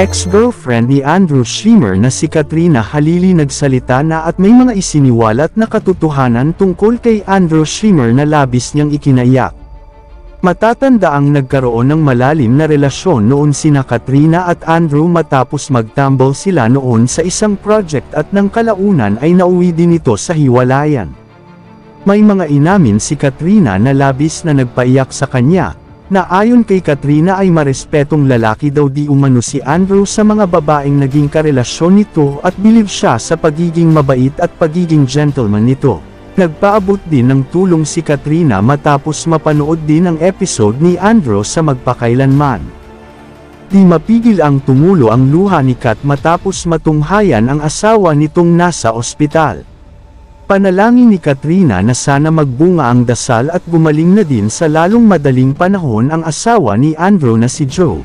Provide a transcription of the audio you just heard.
ex-girlfriend ni Andrew Schimmer na si Katrina Halili nagsalita na at may mga isiniwalat na katotohanan tungkol kay Andrew Schimmer na labis niyang ikinaiyak. Matatanda ang nagkaroon ng malalim na relasyon noon sina Katrina at Andrew matapos magtambol sila noon sa isang project at nang kalaunan ay nauwi din ito sa hiwalayan. May mga inamin si Katrina na labis na nagpaiyak sa kanya, na ayon kay Katrina ay marespetong lalaki daw di umano si Andrew sa mga babaeng naging karelasyon nito at bilib siya sa pagiging mabait at pagiging gentleman nito. Nagpaabot din ng tulong si Katrina matapos mapanood din ang episode ni Andrew sa Magpakailanman. Di mapigil ang tumulo ang luha ni Kat matapos matunghayan ang asawa nitong nasa ospital. Panalangin ni Katrina na sana magbunga ang dasal at gumaling na din sa lalong madaling panahon ang asawa ni Andrew na si Joe.